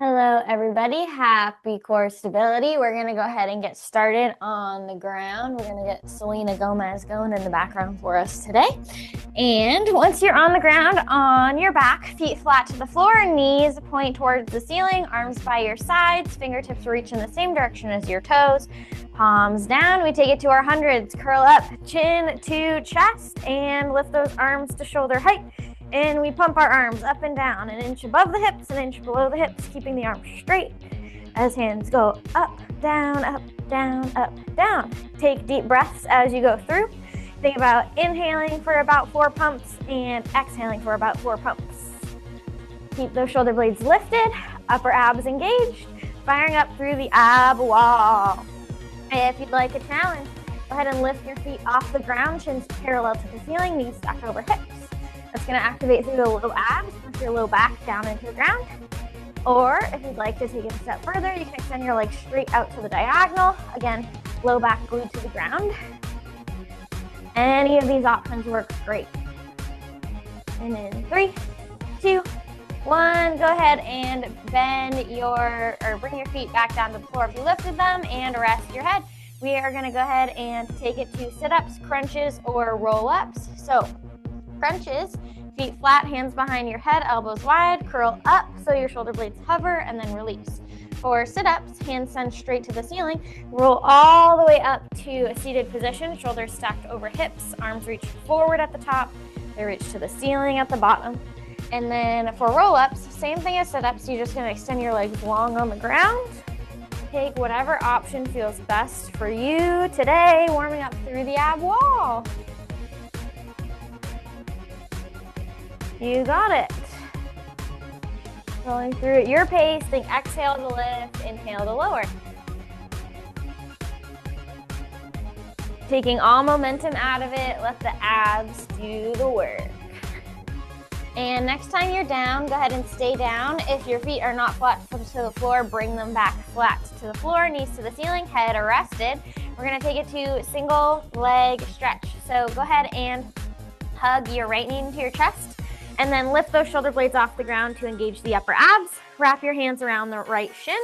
Hello, everybody. Happy core stability. We're going to go ahead and get started on the ground. We're going to get Selena Gomez going in the background for us today. And once you're on the ground, on your back, feet flat to the floor, knees point towards the ceiling, arms by your sides, fingertips reach in the same direction as your toes, palms down. We take it to our hundreds. Curl up, chin to chest, and lift those arms to shoulder height. And we pump our arms up and down, an inch above the hips, an inch below the hips, keeping the arms straight as hands go up, down, up, down, up, down. Take deep breaths as you go through. Think about inhaling for about 4 pumps and exhaling for about 4 pumps. Keep those shoulder blades lifted, upper abs engaged, firing up through the ab wall. If you'd like a challenge, go ahead and lift your feet off the ground, shins parallel to the ceiling, knees stacked over hips. That's going to activate through the low abs, push your low back down into the ground. Or if you'd like to take it a step further, you can extend your legs straight out to the diagonal. Again, low back glued to the ground. Any of these options work great. And in 3, 2, 1, go ahead and bring your feet back down to the floor if you lifted them, and rest your head. We are going to go ahead and take it to sit-ups, crunches, or roll-ups. So crunches, feet flat, hands behind your head, elbows wide, curl up so your shoulder blades hover, and then release. For sit-ups, hands send straight to the ceiling, roll all the way up to a seated position, shoulders stacked over hips, arms reach forward at the top, they reach to the ceiling at the bottom. And then for roll-ups, same thing as sit-ups, you're just going to extend your legs long on the ground. Take whatever option feels best for you today, warming up through the ab wall. You got it. Rolling through at your pace, think exhale to lift, inhale to lower. Taking all momentum out of it, let the abs do the work. And next time you're down, go ahead and stay down. If your feet are not flat to the floor, bring them back flat to the floor, knees to the ceiling, head rested. We're gonna take it to single leg stretch. So go ahead and hug your right knee into your chest. And then lift those shoulder blades off the ground to engage the upper abs. Wrap your hands around the right shin.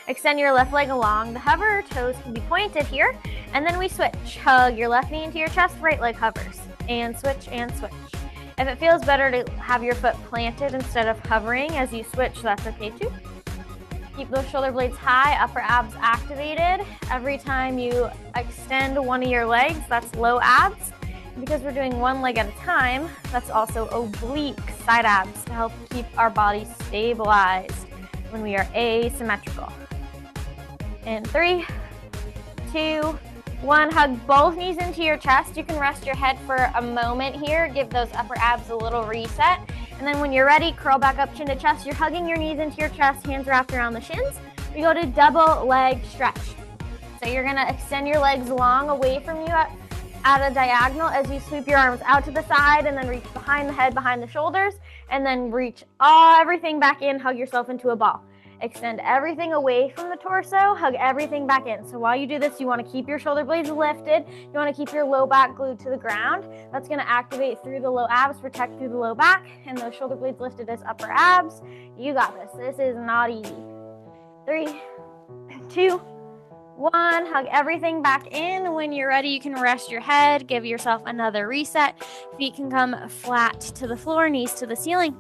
Extend your left leg along the hover. Toes can be pointed here. And then we switch. Hug your left knee into your chest. Right leg hovers. And switch and switch. If it feels better to have your foot planted instead of hovering as you switch, that's okay too. Keep those shoulder blades high, upper abs activated. Every time you extend one of your legs, that's low abs. Because we're doing one leg at a time, that's also oblique side abs to help keep our body stabilized when we are asymmetrical. In 3, 2, 1, hug both knees into your chest. You can rest your head for a moment here. Give those upper abs a little reset. And then when you're ready, curl back up chin to chest. You're hugging your knees into your chest, hands wrapped around the shins. We go to double leg stretch. So you're gonna extend your legs long away from you at a diagonal as you sweep your arms out to the side and then reach behind the head, behind the shoulders, and then reach everything back in, hug yourself into a ball. Extend everything away from the torso, hug everything back in. So while you do this, you want to keep your shoulder blades lifted. You want to keep your low back glued to the ground. That's going to activate through the low abs, protect through the low back, and those shoulder blades lifted as upper abs. You got this. This is not easy. 3, 2, 1, hug everything back in. When you're ready, you can rest your head, give yourself another reset. Feet can come flat to the floor, knees to the ceiling.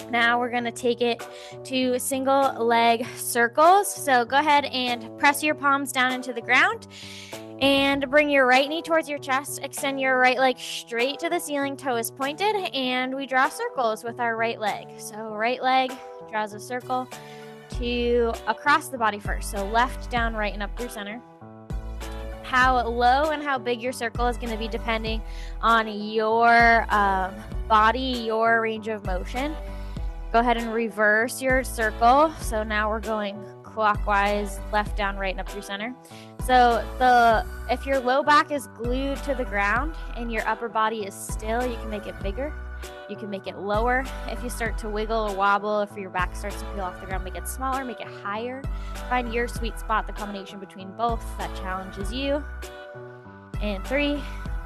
Now we're going to take it to single leg circles. So go ahead and press your palms down into the ground and bring your right knee towards your chest. Extend your right leg straight to the ceiling, toe is pointed, and we draw circles with our right leg. So right leg draws a circle to across the body first. So left, down, right, and up through center. How low and how big your circle is going to be depending on your body, your range of motion. Go ahead and reverse your circle. So now we're going clockwise, left, down, right, and up through center. So if your low back is glued to the ground and your upper body is still, you can make it bigger. You can make it lower. If you start to wiggle or wobble, if your back starts to peel off the ground, make it smaller, make it higher. Find your sweet spot, the combination between both that challenges you. And 3,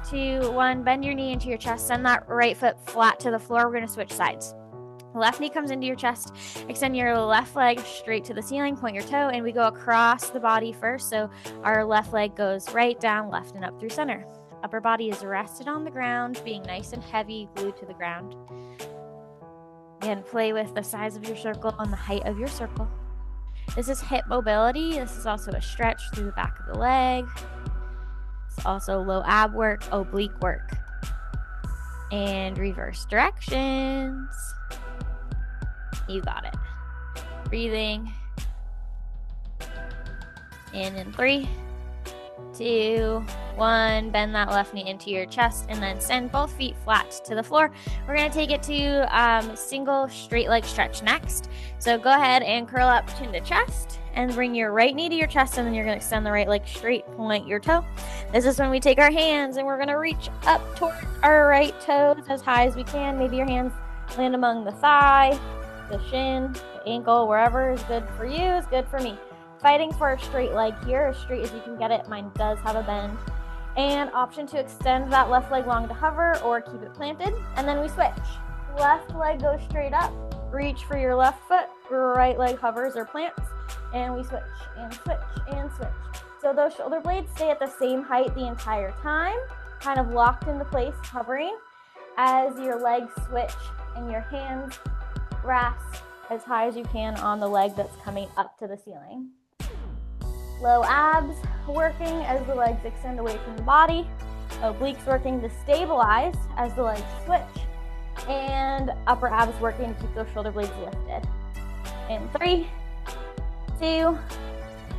2, 1, bend your knee into your chest. Send that right foot flat to the floor. We're going to switch sides. Left knee comes into your chest. Extend your left leg straight to the ceiling, point your toe, and we go across the body first. So our left leg goes right, down, left, and up through center. Upper body is rested on the ground, being nice and heavy, glued to the ground. Again, play with the size of your circle and the height of your circle. This is hip mobility. This is also a stretch through the back of the leg. It's also low ab work, oblique work. And reverse directions. You got it. Breathing. In 3, 2, 1. Bend that left knee into your chest and then send both feet flat to the floor. We're going to take it to single straight leg stretch next. So go ahead and curl up chin to chest and bring your right knee to your chest, and then you're going to extend the right leg straight, point your toe. This is when we take our hands and we're going to reach up towards our right toes as high as we can. Maybe your hands land among the thigh, the shin, the ankle, wherever is good for you is good for me. Fighting for a straight leg here, as straight as you can get it. Mine does have a bend. And option to extend that left leg long to hover or keep it planted. And then we switch. Left leg goes straight up. Reach for your left foot. Right leg hovers or plants. And we switch and switch and switch. So those shoulder blades stay at the same height the entire time, kind of locked into place, hovering as your legs switch and your hands rest as high as you can on the leg that's coming up to the ceiling. Low abs working as the legs extend away from the body. Obliques working to stabilize as the legs switch. And upper abs working to keep those shoulder blades lifted. In 3, 2,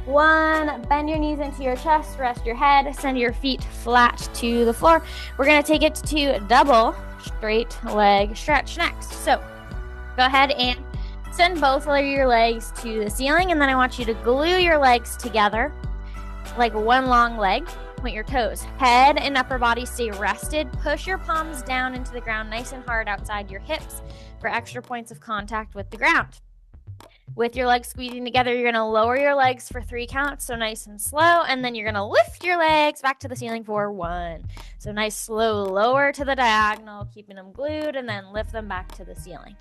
1. Bend your knees into your chest, rest your head, send your feet flat to the floor. We're going to take it to double straight leg stretch next. So go ahead and send both of your legs to the ceiling, and then I want you to glue your legs together like one long leg. Point your toes. Head and upper body stay rested. Push your palms down into the ground nice and hard outside your hips for extra points of contact with the ground. With your legs squeezing together, you're going to lower your legs for 3 counts, so nice and slow, and then you're going to lift your legs back to the ceiling for 1. So nice, slow lower to the diagonal, keeping them glued, and then lift them back to the ceiling.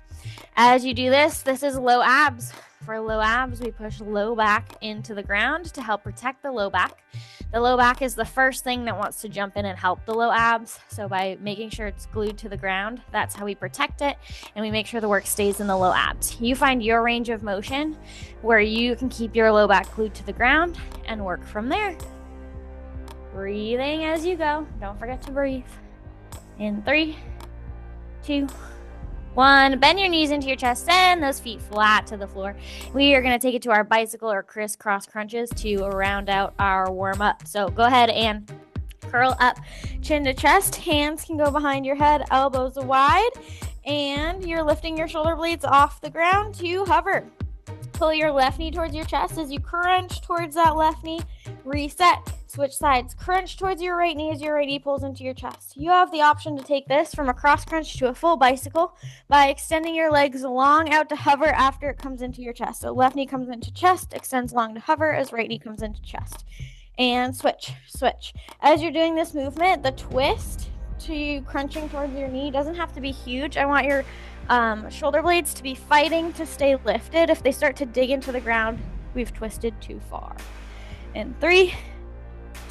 As you do this, this is low abs. For low abs, we push low back into the ground to help protect the low back. The low back is the first thing that wants to jump in and help the low abs. So by making sure it's glued to the ground, that's how we protect it, and we make sure the work stays in the low abs. You find your range of motion where you can keep your low back glued to the ground and work from there. Breathing as you go. Don't forget to breathe. In 3, 2, 1. Bend your knees into your chest, send those feet flat to the floor. We are going to take it to our bicycle or crisscross crunches to round out our warm up. So go ahead and curl up chin to chest. Hands can go behind your head, elbows wide, and you're lifting your shoulder blades off the ground to hover. Pull your left knee towards your chest as you crunch towards that left knee. Reset. Switch sides. Crunch towards your right knee as your right knee pulls into your chest. You have the option to take this from a cross crunch to a full bicycle by extending your legs long out to hover after it comes into your chest. So left knee comes into chest, extends long to hover as right knee comes into chest. And switch, switch. As you're doing this movement, the twist to crunching towards your knee doesn't have to be huge. I want your shoulder blades to be fighting to stay lifted. If they start to dig into the ground, we've twisted too far. In 3,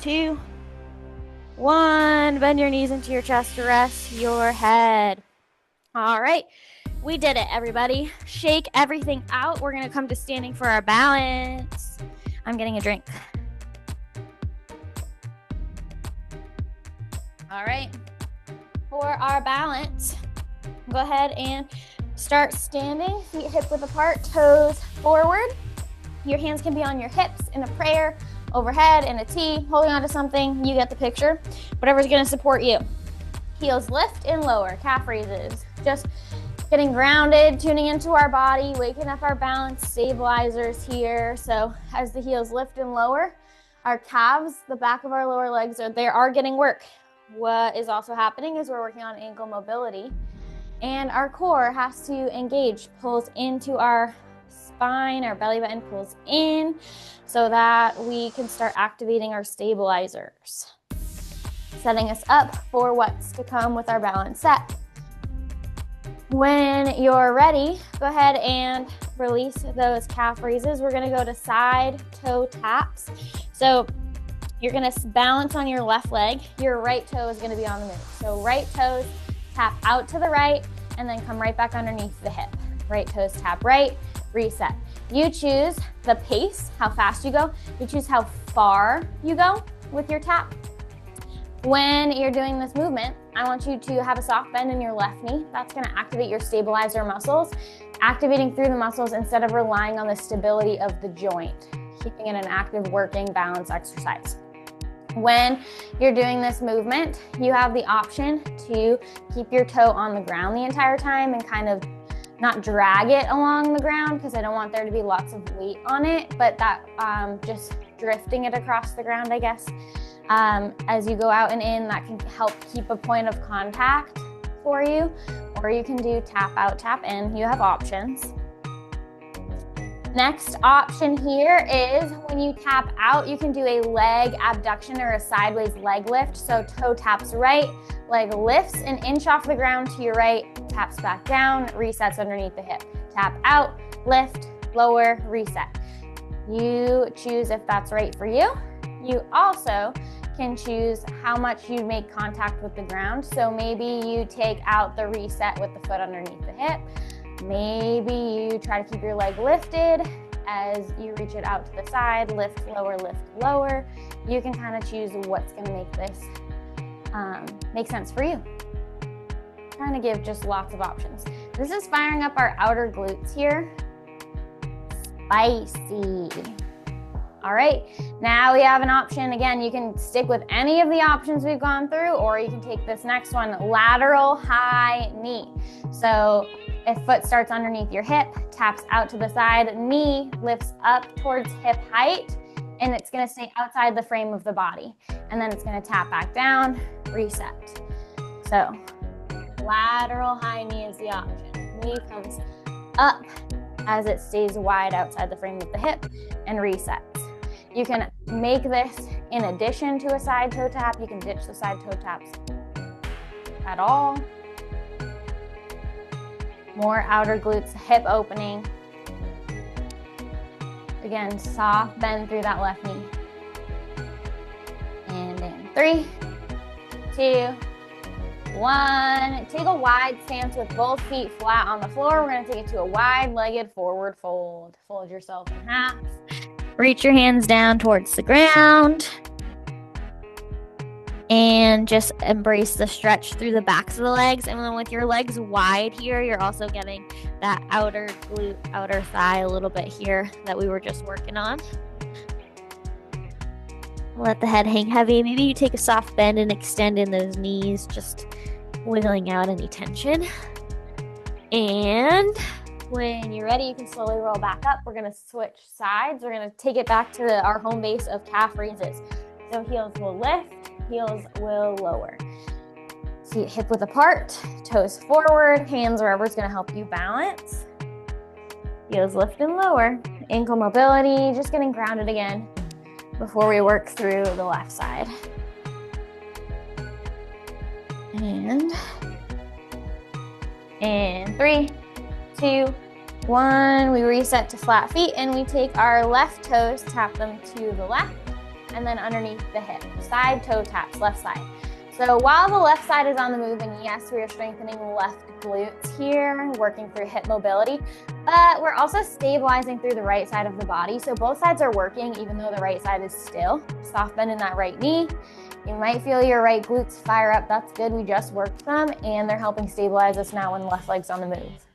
2, 1. Bend your knees into your chest to rest your head. All right, we did it, everybody. Shake everything out. We're gonna come to standing for our balance. I'm getting a drink. All right, for our balance, go ahead and start standing, feet hip width apart, toes forward. Your hands can be on your hips in a prayer, overhead in a T, holding on to something. You get the picture. Whatever's going to support you. Heels lift and lower, calf raises. Just getting grounded, tuning into our body, waking up our balance stabilizers here. So as the heels lift and lower, our calves, the back of our lower legs are getting work. What is also happening is we're working on ankle mobility, and our core has to engage, pulls into our spine, our belly button pulls in so that we can start activating our stabilizers, setting us up for what's to come with our balance set. When you're ready, go ahead and release those calf raises. We're gonna go to side toe taps. So you're gonna balance on your left leg. Your right toe is gonna be on the move. So right toes tap out to the right and then come right back underneath the hip. Right toes tap right, reset. You choose the pace, how fast you go. You choose how far you go with your tap. When you're doing this movement, I want you to have a soft bend in your left knee. That's gonna activate your stabilizer muscles, activating through the muscles instead of relying on the stability of the joint, keeping it an active working balance exercise. When you're doing this movement, you have the option to keep your toe on the ground the entire time and kind of not drag it along the ground because I don't want there to be lots of weight on it, but that just drifting it across the ground, I guess. As you go out and in, that can help keep a point of contact for you, or you can do tap out, tap in. You have options. Next option here is when you tap out, you can do a leg abduction or a sideways leg lift. So toe taps right, leg lifts an inch off the ground to your right, taps back down, resets underneath the hip. Tap out, lift, lower, reset. You choose if that's right for you. You also can choose how much you make contact with the ground. So maybe you take out the reset with the foot underneath the hip. Maybe you try to keep your leg lifted as you reach it out to the side, lift, lower. You can kind of choose what's gonna make this make sense for you. Trying to give just lots of options. This is firing up our outer glutes here. Spicy. All right, now we have an option. Again, you can stick with any of the options we've gone through, or you can take this next one, lateral high knee. So if foot starts underneath your hip, taps out to the side, knee lifts up towards hip height, and it's gonna stay outside the frame of the body. And then it's gonna tap back down, reset. So lateral high knee is the option. Knee comes up as it stays wide outside the frame of the hip and resets. You can make this in addition to a side toe tap. You can ditch the side toe taps at all. More outer glutes, hip opening. Again, soft bend through that left knee. And in 3, 2, 1. Take a wide stance with both feet flat on the floor. We're gonna take it to a wide-legged forward fold. Fold yourself in half. Reach your hands down towards the ground. And just embrace the stretch through the backs of the legs. And then with your legs wide here, you're also getting that outer glute, outer thigh a little bit here that we were just working on. Let the head hang heavy. Maybe you take a soft bend and extend in those knees, just wiggling out any tension. And when you're ready, you can slowly roll back up. We're gonna switch sides. We're gonna take it back to our home base of calf raises. So heels will lift, heels will lower. See, hip width apart, toes forward, hands wherever it's gonna help you balance. Heels lift and lower. Ankle mobility, just getting grounded again before we work through the left side. And 3, 2, 1. We reset to flat feet and we take our left toes, tap them to the left and then underneath the hip. Side toe taps, left side. So while the left side is on the move, and yes, we are strengthening left glutes here, working through hip mobility, but we're also stabilizing through the right side of the body. So both sides are working, even though the right side is still. Soft bend in that right knee. You might feel your right glutes fire up. That's good. We just worked them, and they're helping stabilize us now when the left leg's on the move.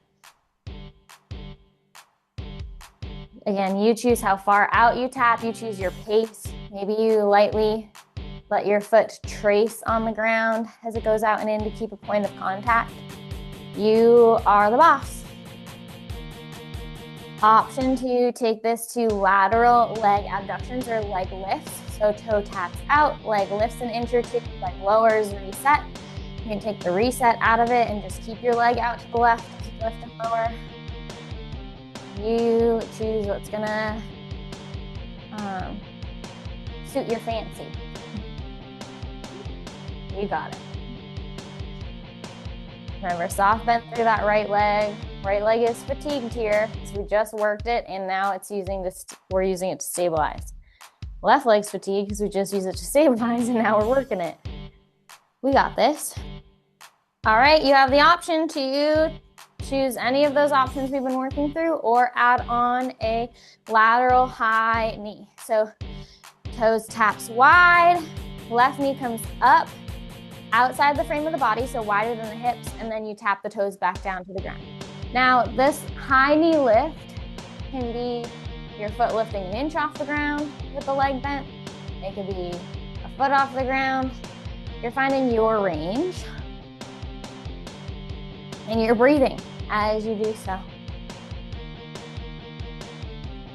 Again, you choose how far out you tap. You choose your pace. Maybe you lightly let your foot trace on the ground as it goes out and in to keep a point of contact. You are the boss. Option 2, take this to lateral leg abductions or leg lifts. So toe taps out, leg lifts an inch or two, leg lowers, reset. You can take the reset out of it and just keep your leg out to the left, keep lift and lower. You choose what's gonna suit your fancy. You got it. Remember, soft bend through that right leg. Right leg is fatigued here because we just worked it and now we're using it to stabilize. Left leg's fatigued because we just used it to stabilize and now we're working it. We got this. All right, you have the option to choose any of those options we've been working through or add on a lateral high knee. So toes taps wide, left knee comes up outside the frame of the body, so wider than the hips, and then you tap the toes back down to the ground. Now, this high knee lift can be your foot lifting an inch off the ground with the leg bent. It could be a foot off the ground. You're finding your range, and you're breathing as you do so.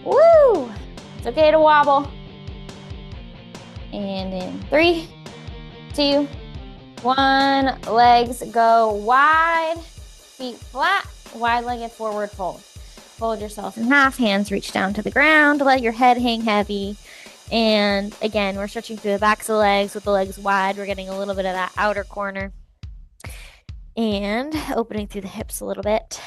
Woo! It's okay to wobble. And in 3, 2, 1, legs go wide, feet flat, wide-legged forward fold. Fold yourself in half, hands reach down to the ground, let your head hang heavy. And again, we're stretching through the backs of the legs with the legs wide. We're getting a little bit of that outer corner. And opening through the hips a little bit.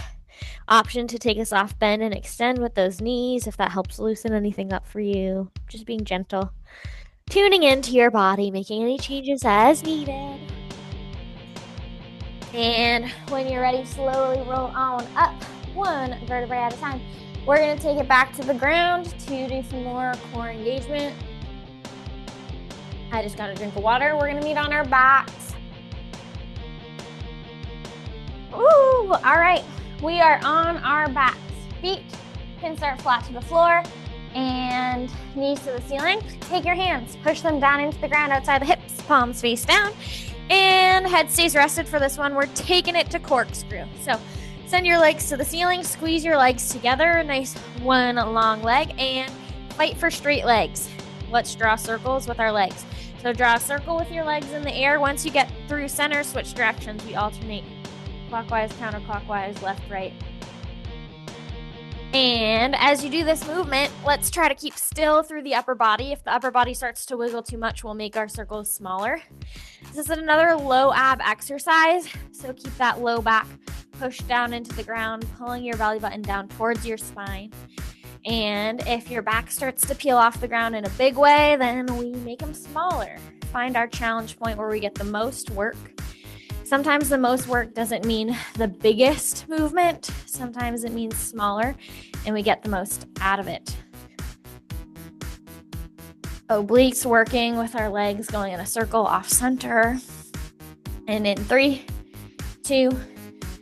Option to take a soft bend and extend with those knees if that helps loosen anything up for you. Just being gentle. Tuning into your body, making any changes as needed. And when you're ready, slowly roll on up, one vertebrae at a time. We're going to take it back to the ground to do some more core engagement. I just got a drink of water. We're going to meet on our backs. Ooh, all right. We are on our backs. Feet can start flat to the floor and knees to the ceiling. Take your hands, push them down into the ground outside the hips, palms face down, and head stays rested for this one. We're taking it to corkscrew. So send your legs to the ceiling, squeeze your legs together, a nice one long leg, and fight for straight legs. Let's draw circles with our legs. So draw a circle with your legs in the air. Once you get through center, switch directions. We alternate clockwise, counterclockwise, left, right. And as you do this movement, let's try to keep still through the upper body. If the upper body starts to wiggle too much, we'll make our circles smaller. This is another low ab exercise, so keep that low back pushed down into the ground, pulling your belly button down towards your spine. And if your back starts to peel off the ground in a big way, then we make them smaller. Find our challenge point where we get the most work. Sometimes the most work doesn't mean the biggest movement. Sometimes it means smaller, and we get the most out of it. Obliques working with our legs going in a circle off center. And in 3, 2,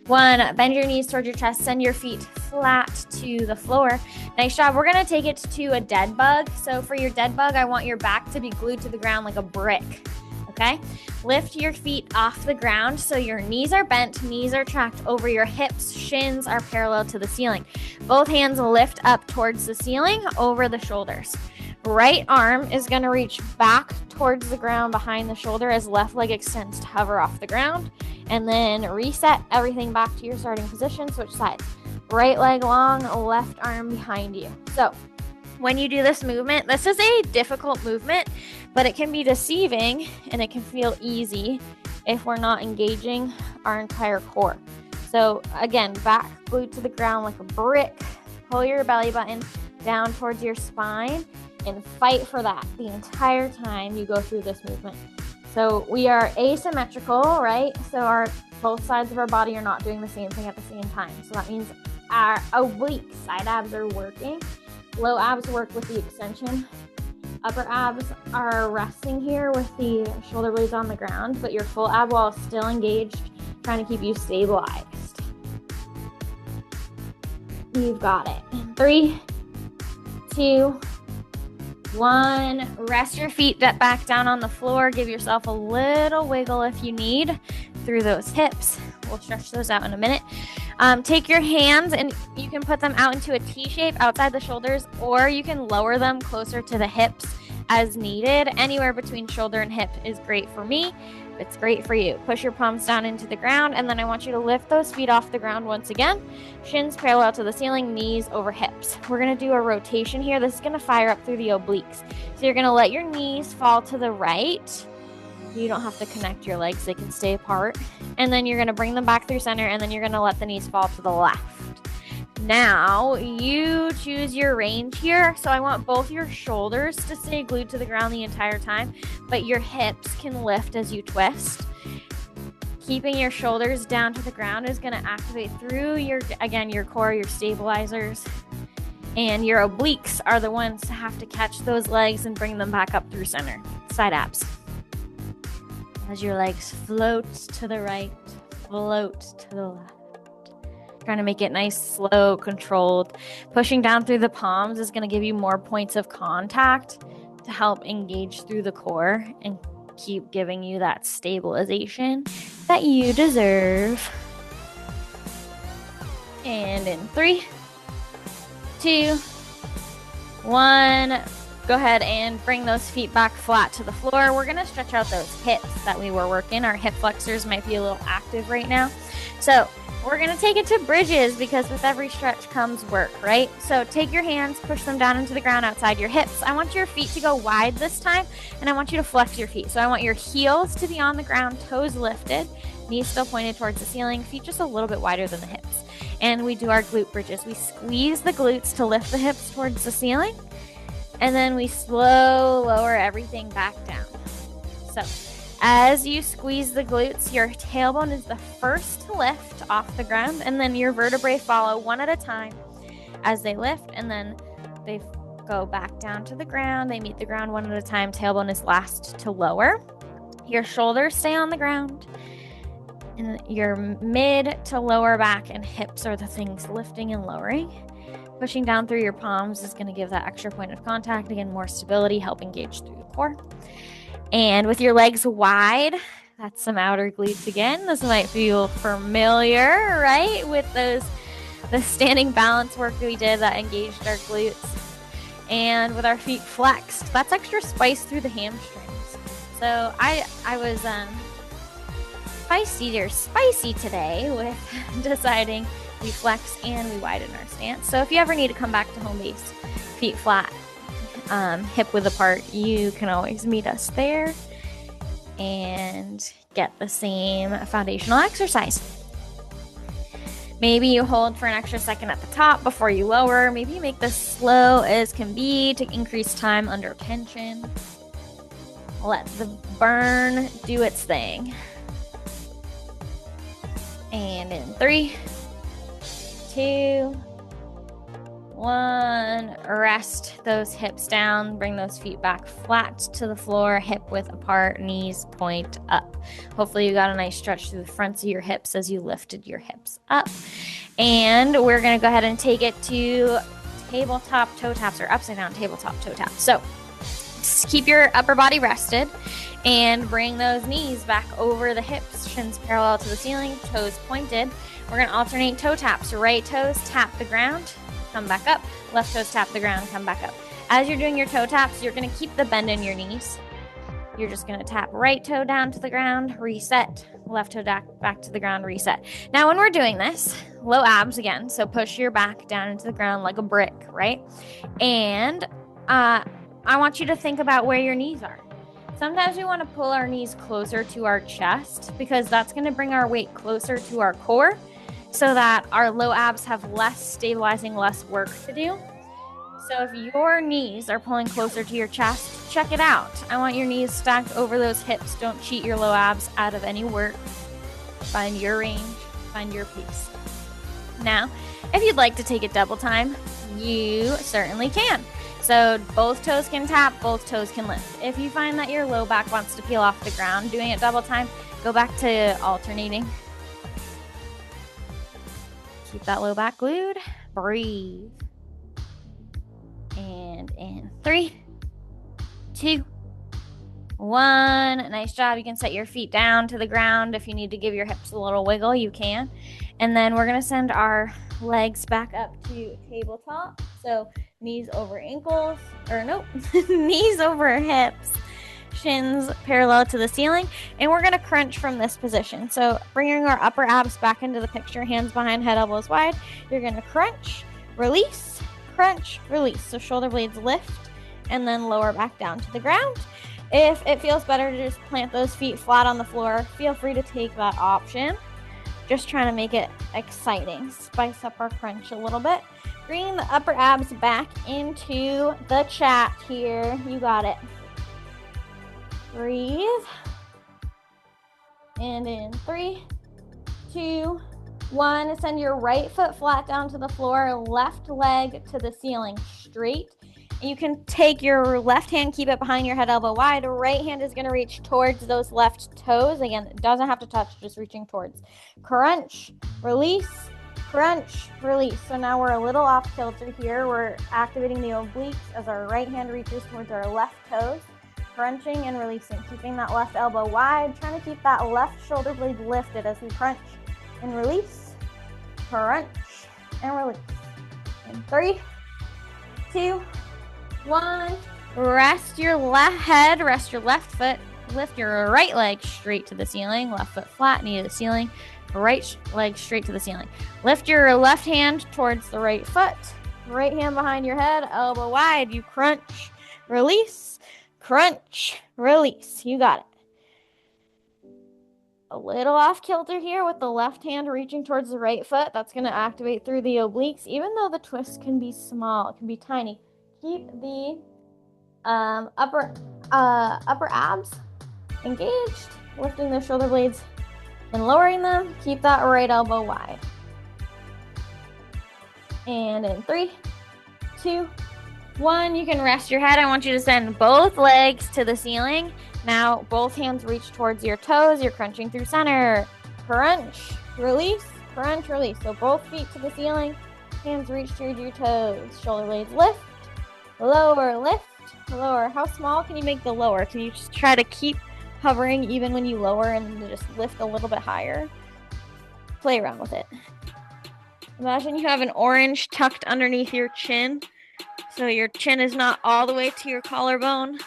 1, bend your knees towards your chest, send your feet flat to the floor. Nice job. We're going to take it to a dead bug. So for your dead bug, I want your back to be glued to the ground like a brick. Okay? Lift your feet off the ground so your knees are bent, knees are tracked over your hips, shins are parallel to the ceiling. Both hands lift up towards the ceiling over the shoulders. Right arm is going to reach back towards the ground behind the shoulder as left leg extends to hover off the ground. And then reset everything back to your starting position, switch sides. Right leg long, left arm behind you. So when you do this movement, this is a difficult movement, but it can be deceiving and it can feel easy if we're not engaging our entire core. So again, back glued to the ground like a brick. Pull your belly button down towards your spine and fight for that the entire time you go through this movement. So we are asymmetrical, right? So both sides of our body are not doing the same thing at the same time. So that means our oblique side abs are working. Low abs work with the extension. Upper abs are resting here with the shoulder blades on the ground, but your full ab wall is still engaged, trying to keep you stabilized. You've got it. 3, 2, 1. Rest your feet back down on the floor. Give yourself a little wiggle if you need through those hips. We'll stretch those out in a minute. Take your hands and you can put them out into a T shape outside the shoulders, or you can lower them closer to the hips as needed. Anywhere between shoulder and hip is great for me. It's great for you. Push your palms down into the ground, and then I want you to lift those feet off the ground once again. Shins parallel to the ceiling, knees over hips. We're going to do a rotation here. This is going to fire up through the obliques. So you're going to let your knees fall to the right. You don't have to connect your legs. They can stay apart. And then you're going to bring them back through center, and then you're going to let the knees fall to the left. Now, you choose your range here. So I want both your shoulders to stay glued to the ground the entire time, but your hips can lift as you twist. Keeping your shoulders down to the ground is going to activate through your core, your stabilizers, and your obliques are the ones to have to catch those legs and bring them back up through center. Side abs. As your legs float to the right, float to the left. Trying to make it nice, slow, controlled. Pushing down through the palms is going to give you more points of contact to help engage through the core and keep giving you that stabilization that you deserve. And in 3, 2, 1, go ahead and bring those feet back flat to the floor. We're going to stretch out those hips that we were working. Our hip flexors might be a little active right now. So we're going to take it to bridges because with every stretch comes work, right? So take your hands, push them down into the ground outside your hips. I want your feet to go wide this time, and I want you to flex your feet. So I want your heels to be on the ground, toes lifted, knees still pointed towards the ceiling, feet just a little bit wider than the hips. And we do our glute bridges. We squeeze the glutes to lift the hips towards the ceiling, and then we lower everything back down. So as you squeeze the glutes, your tailbone is the first to lift off the ground, and then your vertebrae follow one at a time as they lift, and then they go back down to the ground. They meet the ground one at a time. Tailbone is last to lower. Your shoulders stay on the ground, and your mid to lower back and hips are the things lifting and lowering. Pushing down through your palms is going to give that extra point of contact. Again, more stability, help engage through the core. And with your legs wide, that's some outer glutes again. This might feel familiar, right? With the standing balance work we did that engaged our glutes. And with our feet flexed, that's extra spice through the hamstrings. So I was spicy today with deciding we flex and we widen our stance. So if you ever need to come back to home base, feet flat, hip width apart, you can always meet us there and get the same foundational exercise. Maybe you hold for an extra second at the top before you lower. Maybe you make this slow as can be to increase time under tension. Let the burn do its thing. And in 3, 2, 1, rest those hips down, bring those feet back flat to the floor, hip width apart, knees point up. Hopefully you got a nice stretch through the fronts of your hips as you lifted your hips up. And we're going to go ahead and take it to tabletop toe taps, or upside down tabletop toe taps. So just keep your upper body rested and bring those knees back over the hips, shins parallel to the ceiling, toes pointed. We're going to alternate toe taps. Right toes tap the ground, come back up. Left toes tap the ground, come back up. As you're doing your toe taps, you're going to keep the bend in your knees. You're just going to tap right toe down to the ground, reset. Left toe back to the ground, reset. Now, when we're doing this, low abs again. So push your back down into the ground like a brick, right? And I want you to think about where your knees are. Sometimes we want to pull our knees closer to our chest because that's going to bring our weight closer to our core so that our low abs have less stabilizing, less work to do. So if your knees are pulling closer to your chest, check it out. I want your knees stacked over those hips. Don't cheat your low abs out of any work. Find your range, find your piece. Now, if you'd like to take it double time, you certainly can. So both toes can tap, both toes can lift. If you find that your low back wants to peel off the ground, doing it double time, go back to alternating. Keep that low back glued. Breathe. And in 3, 2, 1. Nice job. You can set your feet down to the ground. If you need to give your hips a little wiggle, you can. And then we're going to send our legs back up to tabletop. So knees over ankles, or nope, knees over hips, shins parallel to the ceiling. And we're going to crunch from this position. So bringing our upper abs back into the picture, hands behind head, elbows wide. You're going to crunch, release, crunch, release. So shoulder blades lift and then lower back down to the ground. If it feels better to just plant those feet flat on the floor, feel free to take that option. Just trying to make it exciting. Spice up our crunch a little bit. Bringing the upper abs back into the chat here. You got it. Breathe. And in 3, 2, 1. Send your right foot flat down to the floor, left leg to the ceiling, straight. You can take your left hand, keep it behind your head, elbow wide. Right hand is going to reach towards those left toes. Again, it doesn't have to touch, just reaching towards. Crunch, release, crunch, release. So now we're a little off kilter here. We're activating the obliques as our right hand reaches towards our left toes. Crunching and releasing, keeping that left elbow wide, trying to keep that left shoulder blade lifted as we crunch and release, crunch and release. In 3, 2, 1. Rest your left head, rest your left foot, lift your right leg straight to the ceiling, left foot flat, knee to the ceiling, right leg straight to the ceiling. Lift your left hand towards the right foot, right hand behind your head, elbow wide. You crunch, release, crunch, release. You got it. A little off kilter here with the left hand reaching towards the right foot. That's going to activate through the obliques. Even though the twist can be small, it can be tiny. Keep the upper abs engaged, lifting the shoulder blades and lowering them. Keep that right elbow wide. And in 3, 2, 1, you can rest your head. I want you to send both legs to the ceiling. Now both hands reach towards your toes. You're crunching through center. Crunch, release, crunch, release. So both feet to the ceiling. Hands reach towards your toes. Shoulder blades lift, lower, lift, lower. How small can you make the lower? Can you just try to keep hovering even when you lower and just lift a little bit higher? Play around with it. Imagine you have an orange tucked underneath your chin. So your chin is not all the way to your collarbone.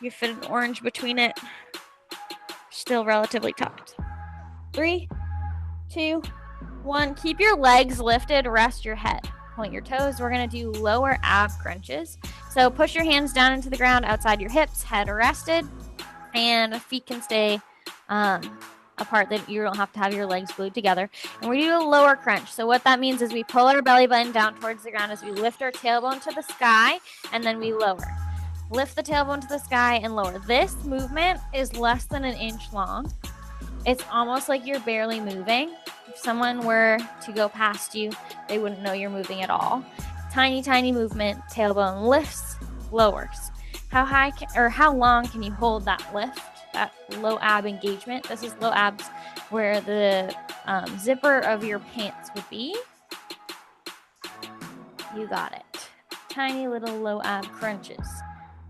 You fit an orange between it. Still relatively tucked. 3, 2, 1. Keep your legs lifted. Rest your head. Point your toes. We're going to do lower ab crunches. So push your hands down into the ground outside your hips. Head rested. And feet can stay apart. That you don't have to have your legs glued together. And we do a lower crunch. So what that means is we pull our belly button down towards the ground as we lift our tailbone to the sky, and then we lower. Lift the tailbone to the sky and lower. This movement is less than an inch long. It's almost like you're barely moving. If someone were to go past you, they wouldn't know you're moving at all. Tiny, tiny movement. Tailbone lifts, lowers. How long can you hold that lift? That low ab engagement. This is low abs where the zipper of your pants would be. You got it. Tiny little low ab crunches.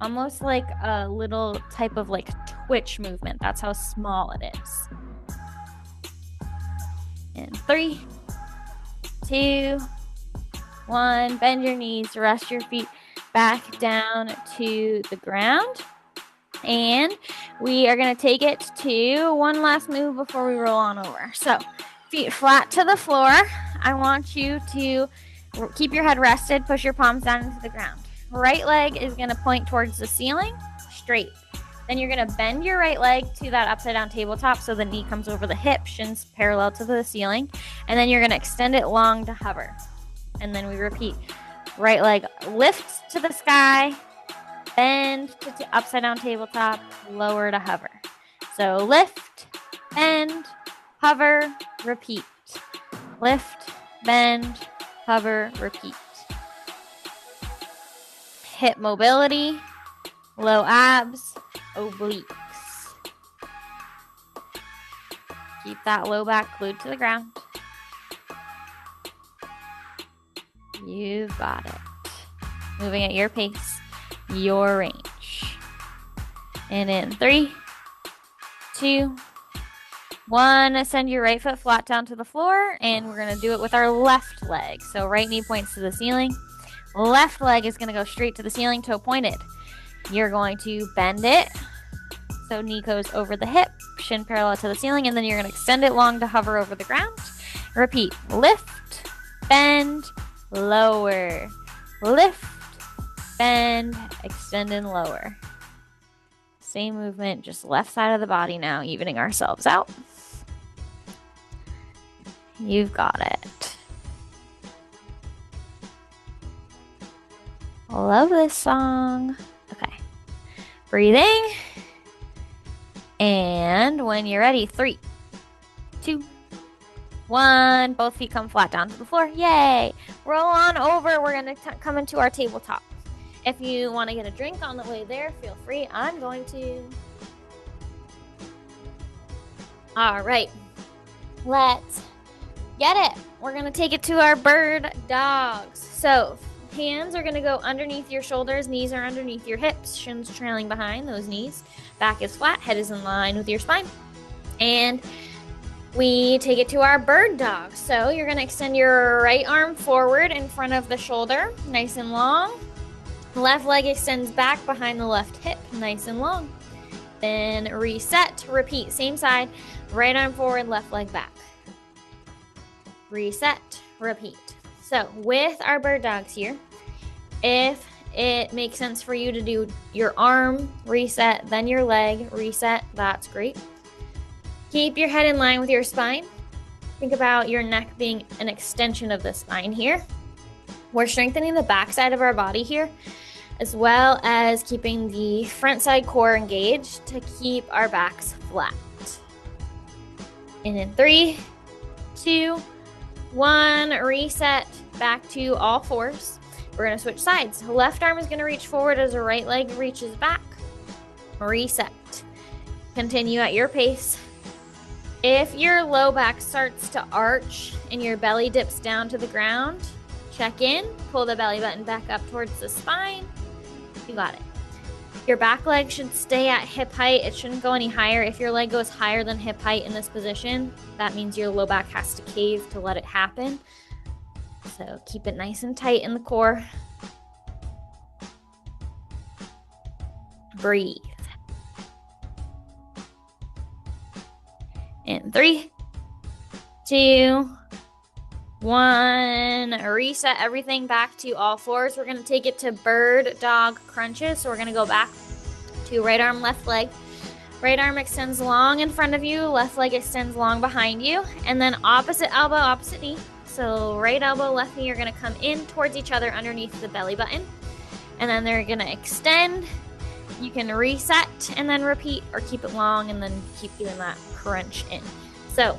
Almost like a little type of like twitch movement. That's how small it is. In 3, 2, 1. Bend your knees. Rest your feet back down to the ground. And we are going to take it to one last move before we roll on over. So feet flat to the floor. I want you to keep your head rested. Push your palms down into the ground. Right leg is going to point towards the ceiling, straight. Then you're going to bend your right leg to that upside down tabletop so the knee comes over the hip, shins parallel to the ceiling. And then you're going to extend it long to hover. And then we repeat. Right leg lifts to the sky, bend to upside down tabletop, lower to hover. So lift, bend, hover, repeat. Lift, bend, hover, repeat. Hip mobility, low abs, obliques. Keep that low back glued to the ground. You've got it. Moving at your pace, your range. And in 3, 2, 1. Send your right foot flat down to the floor, and we're going to do it with our left leg. So right knee points to the ceiling. Left leg is going to go straight to the ceiling, toe pointed. You're going to bend it. So knee goes over the hip, shin parallel to the ceiling, and then you're going to extend it long to hover over the ground. Repeat. Lift, bend, lower. Lift, bend, extend, and lower. Same movement, just left side of the body now, evening ourselves out. You've got it. Love this song. Okay. Breathing. And when you're ready, 3, 2, 1. Both feet come flat down to the floor. Yay. Roll on over. We're going to come into our tabletop. If you want to get a drink on the way there, feel free. I'm going to. All right. Let's get it. We're going to take it to our bird dogs. So hands are going to go underneath your shoulders. Knees are underneath your hips. Shins trailing behind those knees. Back is flat. Head is in line with your spine. And we take it to our bird dog. So you're going to extend your right arm forward in front of the shoulder, nice and long. Left leg extends back behind the left hip, nice and long. Then reset, repeat, same side, right arm forward, left leg back. Reset, repeat. So with our bird dogs here, if it makes sense for you to do your arm reset, then your leg reset, that's great. Keep your head in line with your spine. Think about your neck being an extension of the spine here. We're strengthening the back side of our body here, as well as keeping the front side core engaged to keep our backs flat. And in 3, 2, 1, reset back to all fours. We're going to switch sides. Left arm is going to reach forward as the right leg reaches back. Reset. Continue at your pace. If your low back starts to arch and your belly dips down to the ground, check in, pull the belly button back up towards the spine. You got it. Your back leg should stay at hip height. It shouldn't go any higher. If your leg goes higher than hip height in this position, that means your low back has to cave to let it happen. So keep it nice and tight in the core. Breathe. In 3, 2, 1. Reset everything back to all fours. We're going to take it to bird dog crunches. So we're going to go back to right arm, left leg. Right arm extends long in front of you. Left leg extends long behind you. And then opposite elbow, opposite knee. So right elbow, left knee are going to come in towards each other underneath the belly button. And then they're going to extend. You can reset and then repeat, or keep it long and then keep doing that crunch in. So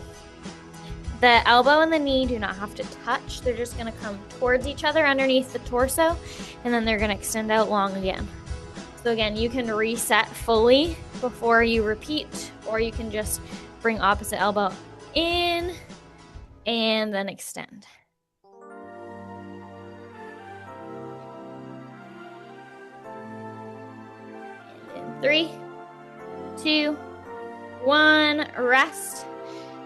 the elbow and the knee do not have to touch. They're just going to come towards each other underneath the torso, and then they're going to extend out long again. So again, you can reset fully before you repeat, or you can just bring opposite elbow in and then extend. And in 3, 2, 1, rest.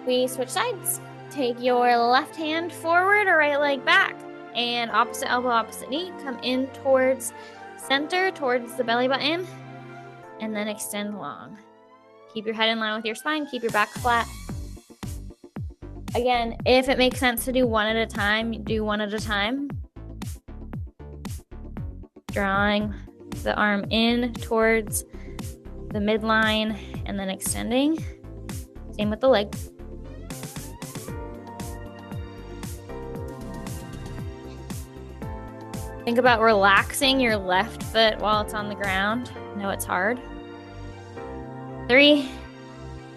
We switch sides. Take your left hand forward or right leg back, and opposite elbow, opposite knee. Come in towards center, towards the belly button, and then extend long. Keep your head in line with your spine. Keep your back flat. Again, if it makes sense to do one at a time, do one at a time. Drawing the arm in towards the midline and then extending. Same with the leg. Think about relaxing your left foot while it's on the ground. I know it's hard. 3,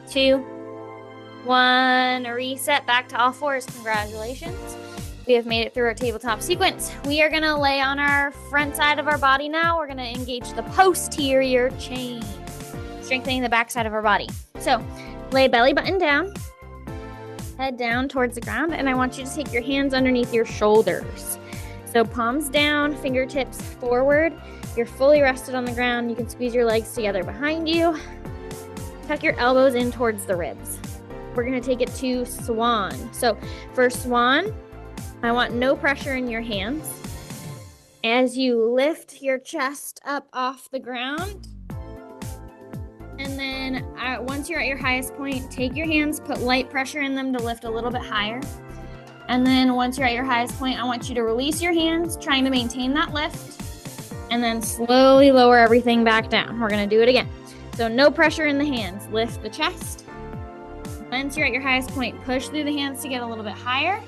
2, 1. Reset back to all fours. Congratulations. We have made it through our tabletop sequence. We are going to lay on our front side of our body now. We're going to engage the posterior chain, strengthening the back side of our body. So lay belly button down, head down towards the ground, and I want you to take your hands underneath your shoulders. So palms down, fingertips forward. You're fully rested on the ground. You can squeeze your legs together behind you. Tuck your elbows in towards the ribs. We're going to take it to swan. So for swan, I want no pressure in your hands. As you lift your chest up off the ground, and then once you're at your highest point, take your hands, put light pressure in them to lift a little bit higher. And then once you're at your highest point, I want you to release your hands, trying to maintain that lift, and then slowly lower everything back down. We're going to do it again. So no pressure in the hands. Lift the chest. Once you're at your highest point, push through the hands to get a little bit higher.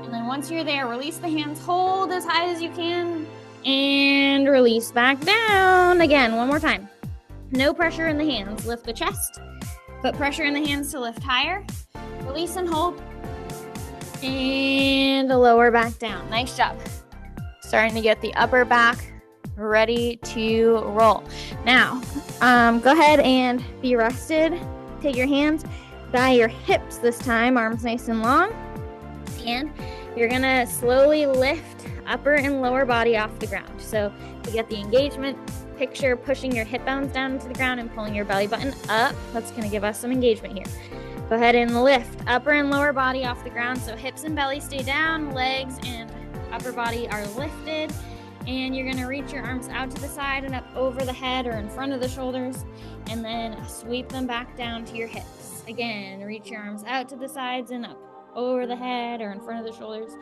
And then once you're there, release the hands, hold as high as you can, and release back down. Again, one more time. No pressure in the hands. Lift the chest. Put pressure in the hands to lift higher. Release and hold. And lower back down. Nice job. Starting to get the upper back ready to roll. Now, go ahead and be rested. Take your hands by your hips this time, arms nice and long. And you're gonna slowly lift upper and lower body off the ground. So to get the engagement, picture pushing your hip bones down into the ground and pulling your belly button up. That's gonna give us some engagement here. Go ahead and lift upper and lower body off the ground. So hips and belly stay down, legs and upper body are lifted. And you're gonna reach your arms out to the side and up over the head or in front of the shoulders, and then sweep them back down to your hips. Again, reach your arms out to the sides and up over the head or in front of the shoulders,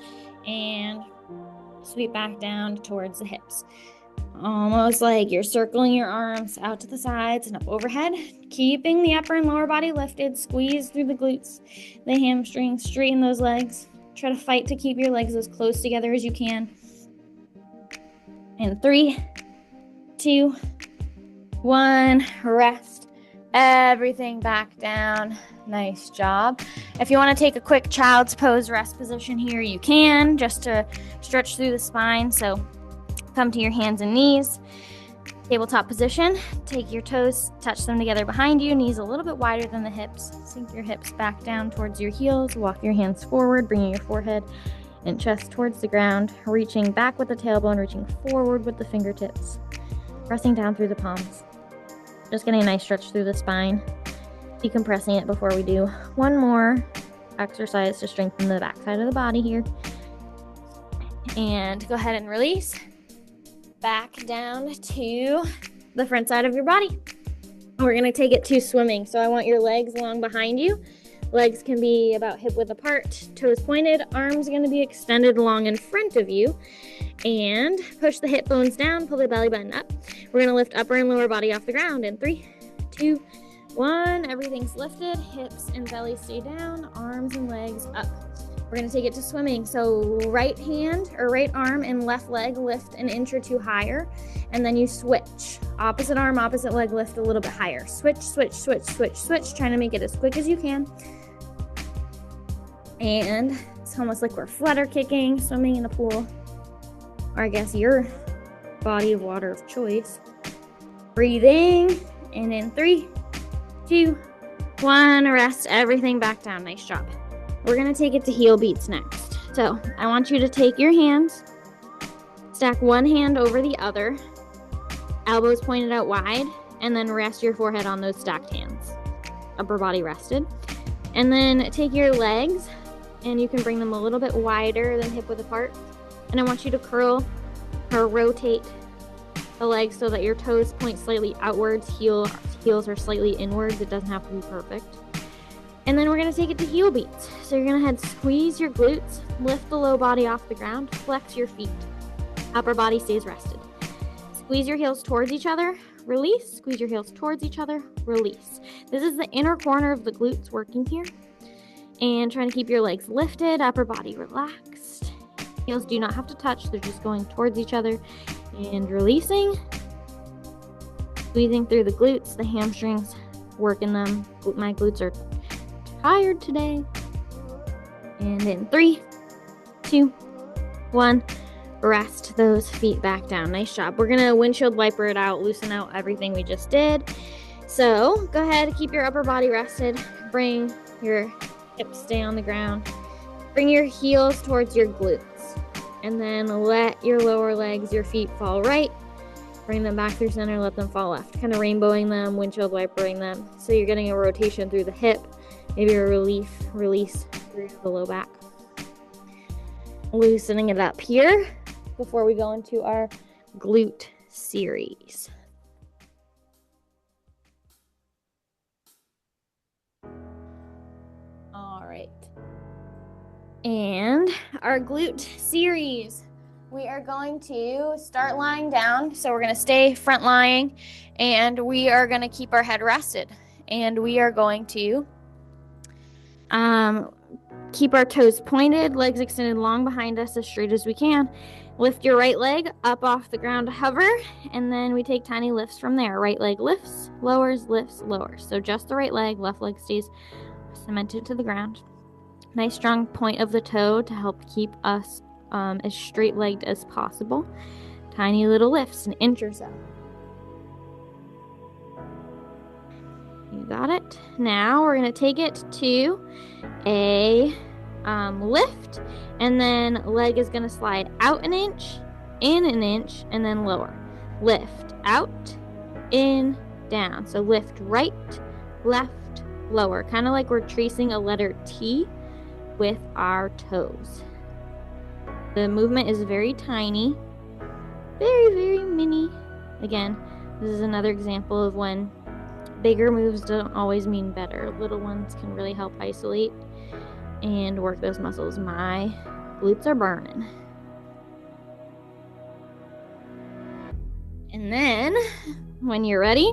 and sweep back down towards the hips. Almost like you're circling your arms out to the sides and up overhead, keeping the upper and lower body lifted. Squeeze through the glutes, the hamstrings, straighten those legs. Try to fight to keep your legs as close together as you can. And 3, 2, 1, rest everything back down. Nice job. If you want to take a quick child's pose rest position here, you can, just to stretch through the spine. So come to your hands and knees, tabletop position. Take your toes, touch them together behind you, knees a little bit wider than the hips. Sink your hips back down towards your heels. Walk your hands forward, bringing your forehead and chest towards the ground, reaching back with the tailbone, reaching forward with the fingertips, pressing down through the palms. Just getting a nice stretch through the spine, decompressing it before we do one more exercise to strengthen the back side of the body here. And go ahead and release back down to the front side of your body. We're gonna take it to swimming. So I want your legs long behind you. Legs can be about hip width apart, toes pointed, arms are going to be extended long in front of you. And push the hip bones down, pull the belly button up. We're going to lift upper and lower body off the ground in 3, 2, 1. Everything's lifted, hips and belly stay down, arms and legs up. We're going to take it to swimming. So right hand or right arm and left leg lift an inch or two higher, and then you switch. Opposite arm, opposite leg lift a little bit higher. Switch, switch, switch, switch, switch, trying to make it as quick as you can. And it's almost like we're flutter kicking, swimming in a pool, or I guess your body of water of choice. Breathing, and in 3, 2, 1, rest everything back down. Nice job. We're gonna take it to heel beats next. So I want you to take your hands, stack one hand over the other, elbows pointed out wide, and then rest your forehead on those stacked hands. Upper body rested. And then take your legs, and you can bring them a little bit wider than hip width apart. And I want you to curl or rotate the legs so that your toes point slightly outwards, heels are slightly inwards. It doesn't have to be perfect. And then we're going to take it to heel beats. So you're going to head squeeze your glutes, lift the low body off the ground, flex your feet. Upper body stays rested. Squeeze your heels towards each other, release. Squeeze your heels towards each other, release. This is the inner corner of the glutes working here. And trying to keep your legs lifted, upper body relaxed. Heels do not have to touch, they're just going towards each other. And releasing. Squeezing through the glutes, the hamstrings, working them. My glutes are tired today. And in 3, 2, 1, rest those feet back down. Nice job. We're gonna windshield wiper it out, loosen out everything we just did. So go ahead, keep your upper body rested. Bring your hips stay on the ground. Bring your heels towards your glutes. And then let your lower legs, your feet fall right. Bring them back through center, let them fall left. Kind of rainbowing them, windshield wipering them. So you're getting a rotation through the hip. Maybe a release through the low back. Loosening it up here before we go into our glute series. All right. And our glute series. we are going to start lying down. So we're going to stay front lying, and we are going to keep our head rested. And we are going to keep our toes pointed, legs extended long behind us as straight as we can. Lift your right leg up off the ground to hover, and then we take tiny lifts from there. Right leg lifts, lowers, lifts, lowers. So just the right leg, left leg stays cemented to the ground. Nice strong point of the toe to help keep us as straight-legged as possible. Tiny little lifts, an inch or so. You got it. Now we're going to take it to a lift, and then leg is going to slide out an inch, in an inch, and then lower. Lift, out, in, down. So lift right, left, lower. Kind of like we're tracing a letter T with our toes. The movement is very tiny, very, very mini. Again, this is another example of when bigger moves don't always mean better. Little ones can really help isolate and work those muscles. My glutes are burning. And then when you're ready,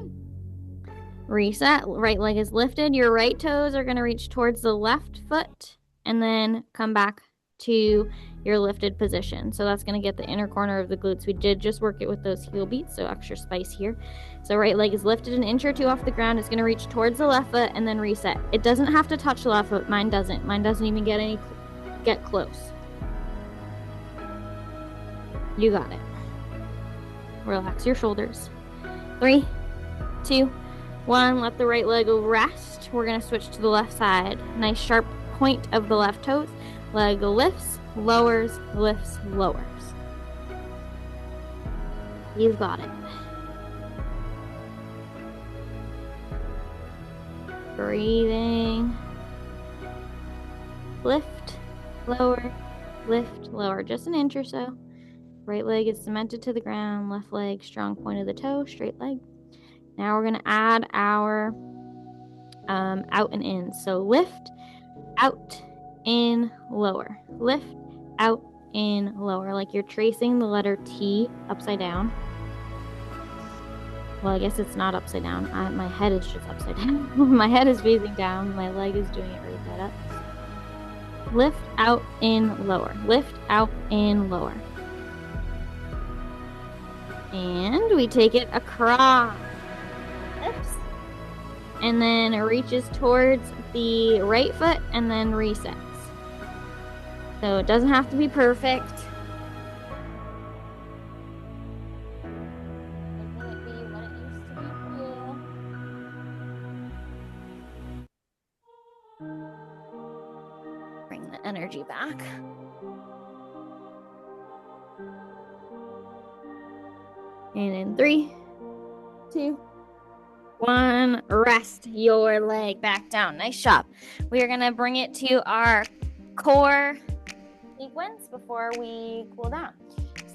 reset. Right leg is lifted. Your right toes are going to reach towards the left foot and then come back to your lifted position. So that's going to get the inner corner of the glutes. We did just work it with those heel beats, so extra spice here. So right leg is lifted an inch or two off the ground. It's going to reach towards the left foot and then reset. It doesn't have to touch the left foot. Mine doesn't. Mine doesn't even get close. You got it. Relax your shoulders. 3, 2, 1. Let the right leg rest. We're going to switch to the left side. Nice sharp point of the left toes. Leg lifts, lowers, lifts, lowers. You've got it. Breathing. Lift, lower, lift, lower. Just an inch or so. Right leg is cemented to the ground. Left leg, strong point of the toe, straight leg. Now we're going to add our out and in. So lift, out, in, lower. Lift, out, in, lower. Like you're tracing the letter T upside down. Well, I guess it's not upside down. My head is just upside down. My head is facing down. My leg is doing it right side up. Lift, out, in, lower. Lift, out, in, lower. And we take it across. Oops. And then it reaches towards the right foot and then resets. So it doesn't have to be perfect. Let it be what it used to be for you. Bring the energy back. And in 3, 2, 1, rest your leg back down. Nice job. We are going to bring it to our core sequence before we cool down.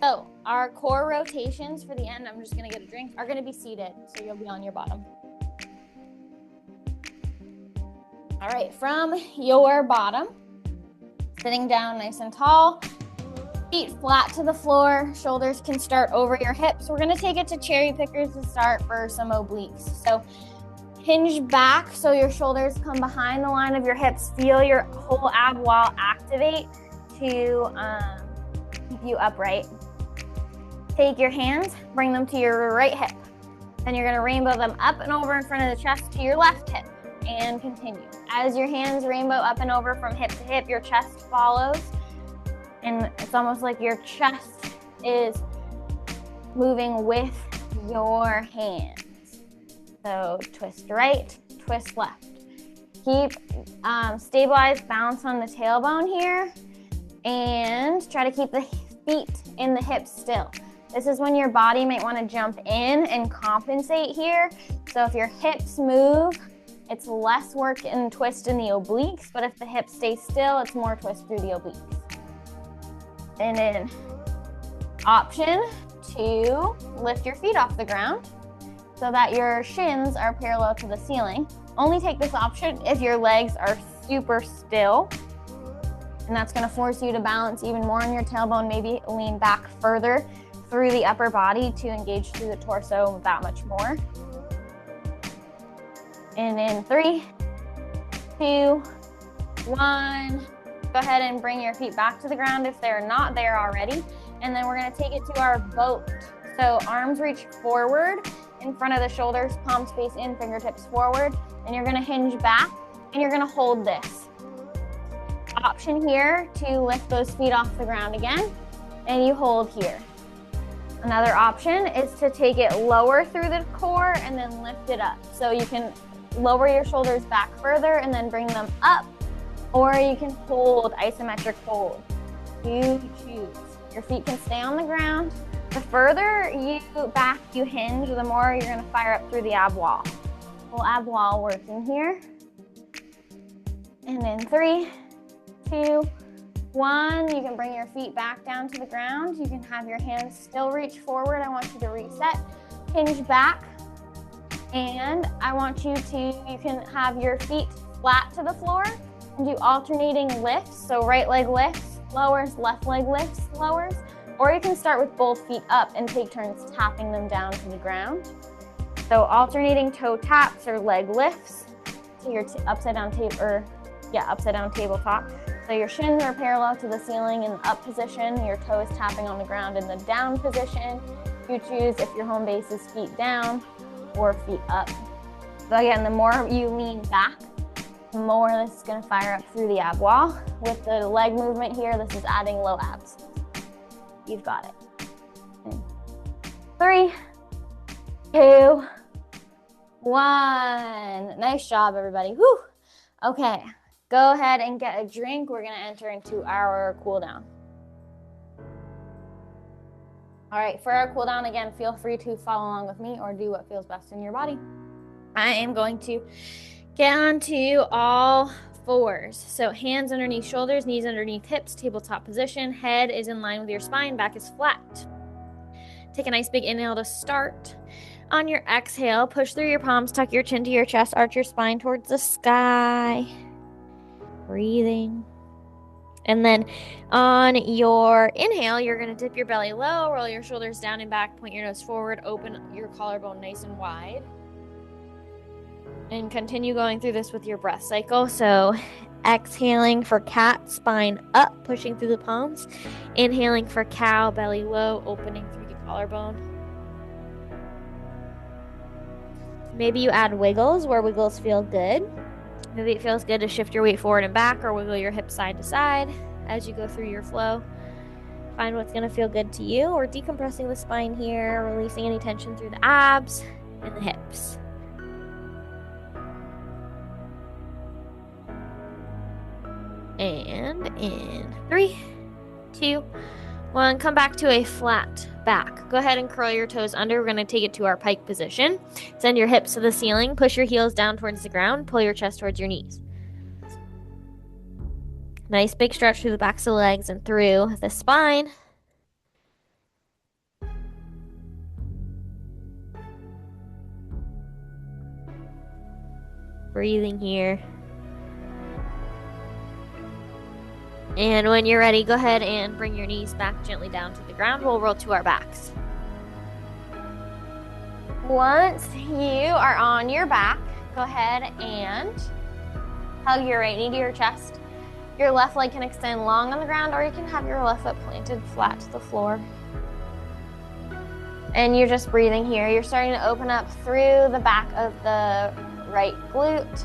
So our core rotations for the end, I'm just going to get a drink, are going to be seated. So you'll be on your bottom. All right, from your bottom, sitting down nice and tall, feet flat to the floor, shoulders can start over your hips. We're going to take it to cherry pickers to start for some obliques. So hinge back so your shoulders come behind the line of your hips. Feel your whole ab wall activate to keep you upright. Take your hands, bring them to your right hip. Then you're going to rainbow them up and over in front of the chest to your left hip and continue. As your hands rainbow up and over from hip to hip, your chest follows. And it's almost like your chest is moving with your hands. So twist right, twist left. Keep stabilize, bounce on the tailbone here, and try to keep the feet in the hips still. This is when your body might want to jump in and compensate here. So if your hips move, it's less work and twist in the obliques, but if the hips stay still, it's more twist through the obliques. And then option to lift your feet off the ground so that your shins are parallel to the ceiling. Only take this option if your legs are super still. And that's gonna force you to balance even more on your tailbone, maybe lean back further through the upper body to engage through the torso that much more. And in 3, 2, 1. Go ahead and bring your feet back to the ground if they're not there already. And then we're gonna take it to our boat. So arms reach forward in front of the shoulders, palms face in, fingertips forward. And you're gonna hinge back and you're gonna hold this. Option here to lift those feet off the ground again, and you hold here. Another option is to take it lower through the core and then lift it up. So you can lower your shoulders back further and then bring them up, or you can hold, isometric hold. You choose. Your feet can stay on the ground. The further back you hinge, the more you're gonna fire up through the ab wall. Full ab wall working here. And in 3, 2, 1, you can bring your feet back down to the ground. You can have your hands still reach forward. I want you to reset, hinge back. And I want you can have your feet flat to the floor and do alternating lifts. So right leg lifts, lowers, left leg lifts, lowers. Or you can start with both feet up and take turns tapping them down to the ground. So alternating toe taps or leg lifts to your upside down tabletop. So your shins are parallel to the ceiling in the up position, your toes tapping on the ground in the down position. You choose if your home base is feet down or feet up. So again, the more you lean back, the more this is gonna fire up through the ab wall. With the leg movement here, this is adding low abs. You've got it. 3, 2, 1. Nice job, everybody. Whew. Okay. Go ahead and get a drink. We're gonna enter into our cool down. All right, for our cool down, again, feel free to follow along with me or do what feels best in your body. I am going to get onto all fours. So hands underneath shoulders, knees underneath hips, tabletop position. Head is in line with your spine, back is flat. Take a nice big inhale to start. On your exhale, push through your palms, tuck your chin to your chest, arch your spine towards the sky. Breathing. And then on your inhale, you're going to dip your belly low, roll your shoulders down and back, point your nose forward, open your collarbone nice and wide. And continue going through this with your breath cycle. So exhaling for cat, spine up, pushing through the palms. Inhaling for cow, belly low, opening through the collarbone. Maybe you add wiggles where wiggles feel good. Maybe it feels good to shift your weight forward and back or wiggle your hips side to side as you go through your flow. Find what's going to feel good to you, or decompressing the spine here, releasing any tension through the abs and the hips. And in 3, 2, 1, come back to a flat back. Go ahead and curl your toes under. We're going to take it to our pike position. Send your hips to the ceiling. Push your heels down towards the ground. Pull your chest towards your knees. Nice big stretch through the backs of the legs and through the spine. Breathing here. And when you're ready, go ahead and bring your knees back gently down to the ground. We'll roll to our backs. Once you are on your back, go ahead and hug your right knee to your chest. Your left leg can extend long on the ground, or you can have your left foot planted flat to the floor. And you're just breathing here. You're starting to open up through the back of the right glute.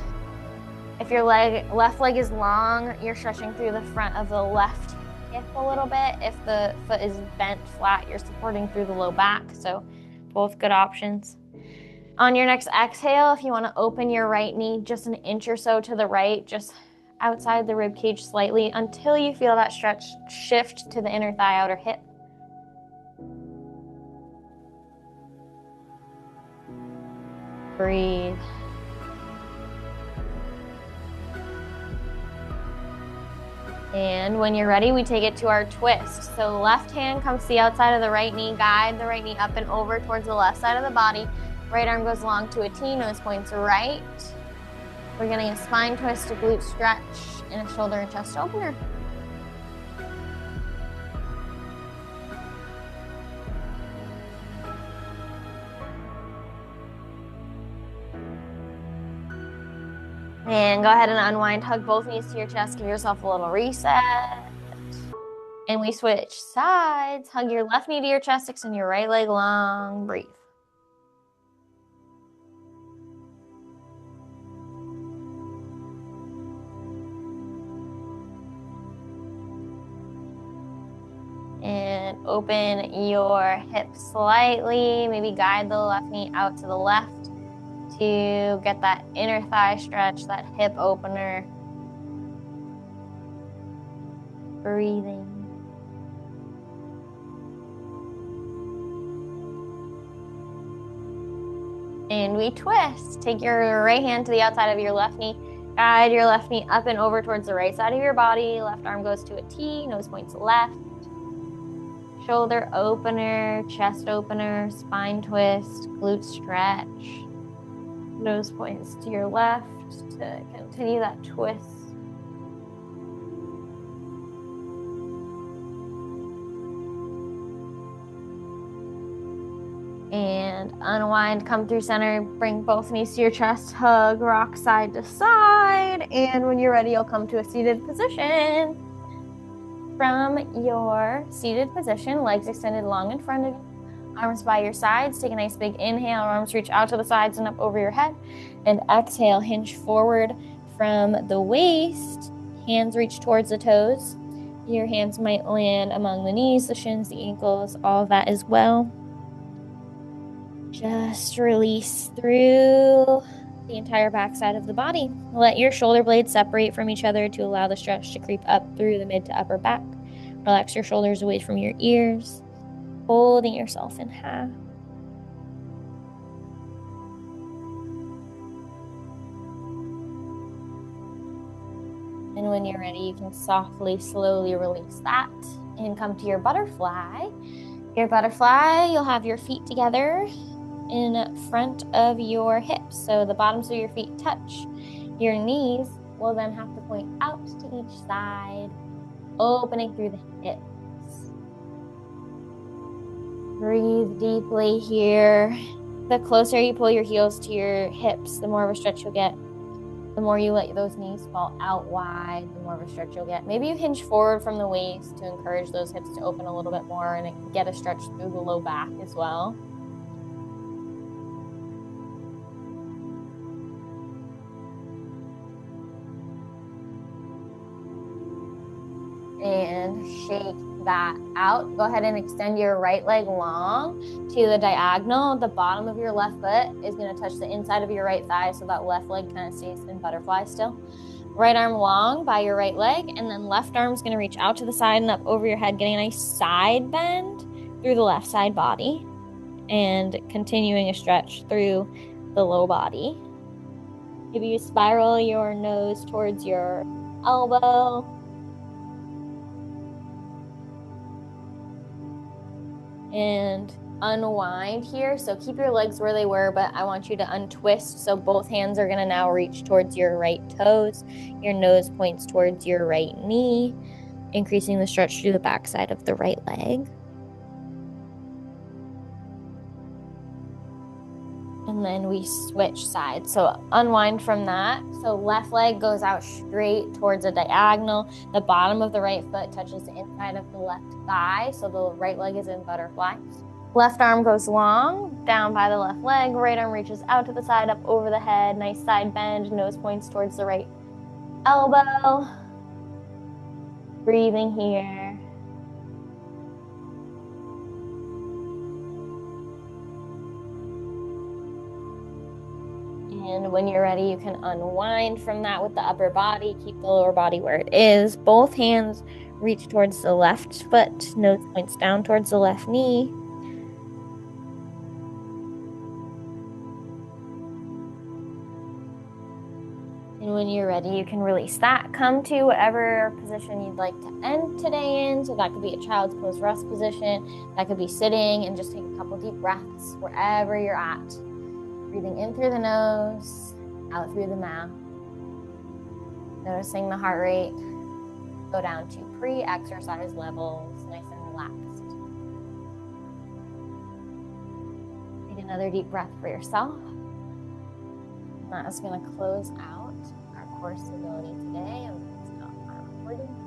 If your left leg is long, you're stretching through the front of the left hip a little bit. If the foot is bent flat, you're supporting through the low back. So both good options. On your next exhale, if you want to open your right knee just an inch or so to the right, just outside the rib cage slightly, until you feel that stretch shift to the inner thigh, outer hip. Breathe. And when you're ready, we take it to our twist. So left hand comes to the outside of the right knee, guide the right knee up and over towards the left side of the body. Right arm goes long to a T, nose points right. We're getting a spine twist, a glute stretch, and a shoulder and chest opener. And go ahead and unwind, hug both knees to your chest, give yourself a little reset. And we switch sides. Hug your left knee to your chest, extend your right leg long, breathe. And open your hips slightly. Maybe guide the left knee out to the left to get that inner thigh stretch, that hip opener. Breathing. And we twist. Take your right hand to the outside of your left knee. Guide your left knee up and over towards the right side of your body. Left arm goes to a T, nose points left. Shoulder opener, chest opener, spine twist, glute stretch. Nose points to your left to continue that twist. And unwind, come through center, bring both knees to your chest, hug, rock side to side. And when you're ready, you'll come to a seated position. From your seated position, legs extended long in front of you, arms by your sides. Take a nice big inhale, arms reach out to the sides and up over your head. And exhale, hinge forward from the waist, hands reach towards the toes. Your hands might land among the knees, the shins, the ankles, all of that as well. Just release through the entire backside of the body. Let your shoulder blades separate from each other to allow the stretch to creep up through the mid to upper back. Relax your shoulders away from your ears, holding yourself in half. And when you're ready, you can softly, slowly release that and come to your butterfly. Your butterfly, you'll have your feet together in front of your hips. So the bottoms of your feet touch. Your knees will then have to point out to each side, opening through the hips. Breathe deeply here. The closer you pull your heels to your hips, the more of a stretch you'll get. The more you let those knees fall out wide, the more of a stretch you'll get. Maybe you hinge forward from the waist to encourage those hips to open a little bit more and get a stretch through the low back as well. And shake that out. Go ahead and extend your right leg long to the diagonal. The bottom of your left foot is going to touch the inside of your right thigh, so that left leg kind of stays in butterfly still. Right arm long by your right leg, and then left arm is going to reach out to the side and up over your head, getting a nice side bend through the left side body and continuing a stretch through the low body. Maybe you spiral your nose towards your elbow. And unwind here. So keep your legs where they were, but I want you to untwist. So both hands are going to now reach towards your right toes. Your nose points towards your right knee, increasing the stretch through the backside of the right leg. And then we switch sides. So unwind from that. So left leg goes out straight towards a diagonal. The bottom of the right foot touches the inside of the left thigh. So the right leg is in butterfly. Left arm goes long, down by the left leg. Right arm reaches out to the side, up over the head. Nice side bend, nose points towards the right elbow. Breathing here. And when you're ready, you can unwind from that with the upper body. Keep the lower body where it is. Both hands reach towards the left foot. Nose points down towards the left knee. And when you're ready, you can release that. Come to whatever position you'd like to end today in. So that could be a child's pose rest position. That could be sitting, and just take a couple deep breaths wherever you're at. Breathing in through the nose, out through the mouth. Noticing the heart rate go down to pre-exercise levels, nice and relaxed. Take another deep breath for yourself. And that is going to close out our core stability today. I'm going to stop my recording.